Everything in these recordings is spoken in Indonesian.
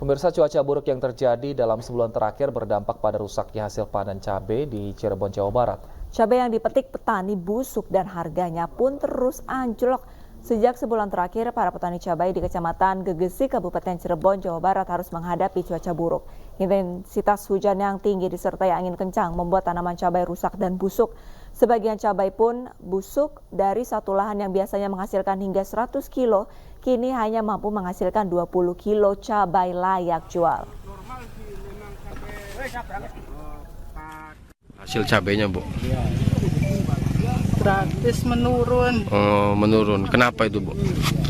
Pemirsa, cuaca buruk yang terjadi dalam sebulan terakhir berdampak pada rusaknya hasil panen cabai di Cirebon, Jawa Barat. Cabai yang dipetik petani busuk dan harganya pun terus anjlok. Sejak sebulan terakhir, para petani cabai di Kecamatan Gegesi, Kabupaten Cirebon, Jawa Barat harus menghadapi cuaca buruk. Intensitas hujan yang tinggi disertai angin kencang membuat tanaman cabai rusak dan busuk. Sebagian cabai pun busuk dari satu lahan yang biasanya menghasilkan hingga 100 kilo, kini hanya mampu menghasilkan 20 kilo cabai layak jual. Hasil cabainya, Bu? Gratis menurun. Oh, menurun. Kenapa itu, Bu?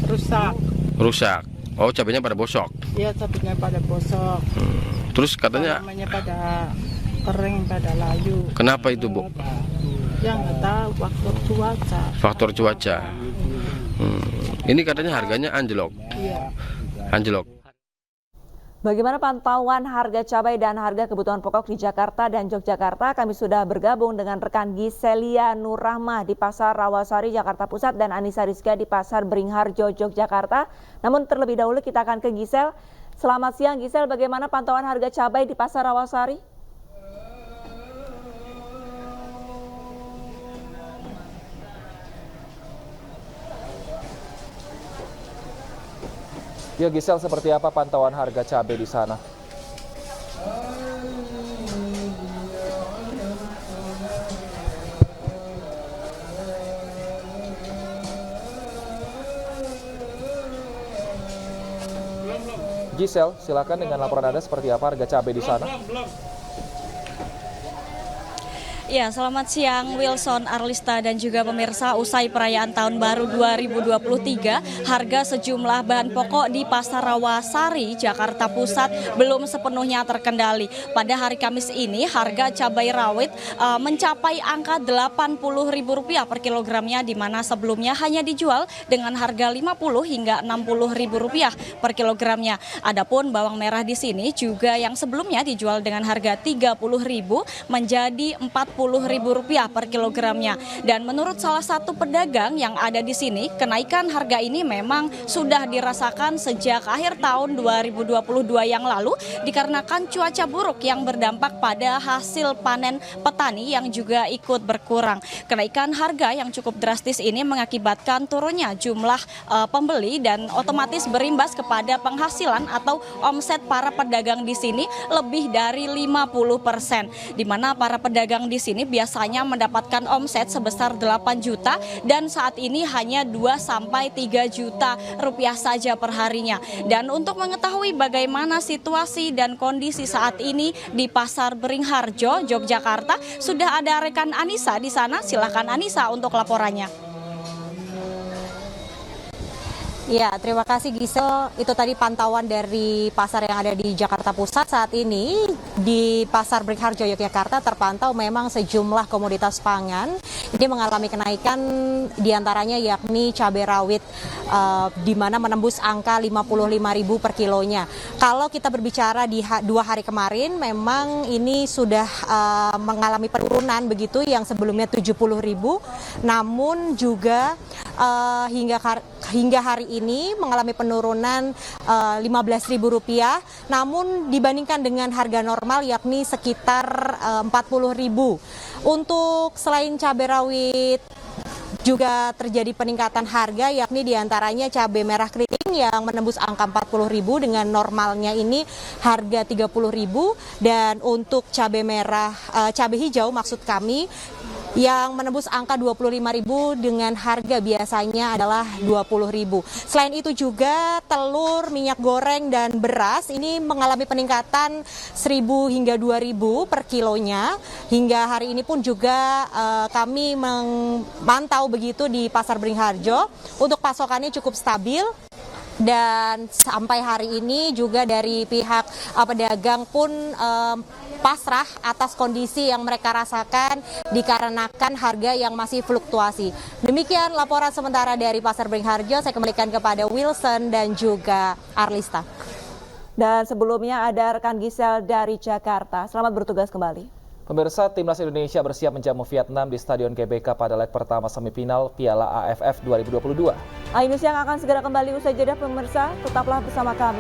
Rusak. Rusak. Oh, cabainya pada bosok. Iya, cabainya pada bosok. Terus katanya Namanya pada kering, pada layu. kenapa itu, Bu? Ya nggak tahu, faktor cuaca. Faktor cuaca. Ini katanya harganya anjlok. Iya. Anjlok. Bagaimana pantauan harga cabai dan harga kebutuhan pokok di Jakarta dan Yogyakarta? Kami sudah bergabung dengan rekan Giselia Nurrahmah di Pasar Rawasari, Jakarta Pusat, dan Anissa Rizka di Pasar Beringharjo, Yogyakarta. Namun terlebih dahulu kita akan ke Gisel. Selamat siang Gisel, bagaimana pantauan harga cabai di Pasar Rawasari? Ya Gisel, seperti apa pantauan harga cabai di sana? Gisel, silakan dengan laporan Anda seperti apa harga cabai di sana? Ya, selamat siang Wilson, Arlista, dan juga pemirsa. Usai perayaan Tahun Baru 2023, harga sejumlah bahan pokok di Pasar Rawasari, Jakarta Pusat belum sepenuhnya terkendali. Pada hari Kamis ini, harga cabai rawit mencapai angka Rp80.000 per kilogramnya, di mana sebelumnya hanya dijual dengan harga Rp50 hingga Rp60.000 per kilogramnya. Adapun bawang merah di sini juga yang sebelumnya dijual dengan harga Rp30.000 menjadi Rp40.000 per kilogramnya. Dan menurut salah satu pedagang yang ada di sini, kenaikan harga ini memang sudah dirasakan sejak akhir tahun 2022 yang lalu dikarenakan cuaca buruk yang berdampak pada hasil panen petani yang juga ikut berkurang. Kenaikan harga yang cukup drastis ini mengakibatkan turunnya jumlah pembeli dan otomatis berimbas kepada penghasilan atau omset para pedagang di sini lebih dari 50%, di mana para pedagang di sini biasanya mendapatkan omset sebesar 8 juta dan saat ini hanya 2 sampai 3 juta rupiah saja per harinya. Dan untuk mengetahui bagaimana situasi dan kondisi saat ini di Pasar Beringharjo, Yogyakarta, sudah ada rekan Anissa di sana. Silakan Anissa untuk laporannya. Ya, terima kasih Gisel. Itu tadi pantauan dari pasar yang ada di Jakarta Pusat. Saat ini di Pasar Beringharjo, Yogyakarta terpantau memang sejumlah komoditas pangan ini mengalami kenaikan, diantaranya yakni cabai rawit di mana menembus angka Rp55.000 per kilonya. Kalau kita berbicara di 2 hari kemarin, memang ini sudah mengalami penurunan begitu, yang sebelumnya Rp70.000, namun juga hingga hari ini mengalami penurunan Rp15.000, namun dibandingkan dengan harga normal yakni sekitar Rp40.000. Untuk selain cabai rawit juga terjadi peningkatan harga, yakni diantaranya cabai merah keriting yang menembus angka Rp40.000 dengan normalnya ini harga Rp30.000, dan untuk cabai hijau maksud kami yang menembus angka Rp25.000 dengan harga biasanya adalah Rp20.000. Selain itu juga telur, minyak goreng, dan beras ini mengalami peningkatan Rp1.000 hingga Rp2.000 per kilonya. Hingga hari ini pun juga kami memantau begitu di Pasar Beringharjo, untuk pasokannya cukup stabil. Dan sampai hari ini juga dari pihak pedagang pun pasrah atas kondisi yang mereka rasakan dikarenakan harga yang masih fluktuasi. Demikian laporan sementara dari Pasar Beringharjo. Saya kembalikan kepada Wilson dan juga Arlista. Dan sebelumnya ada rekan Gisel dari Jakarta. Selamat bertugas kembali. Pemirsa, Timnas Indonesia bersiap menjamu Vietnam di Stadion GBK pada leg pertama semifinal Piala AFF 2022. Ainus yang akan segera kembali usai jeda pemirsa, tetaplah bersama kami.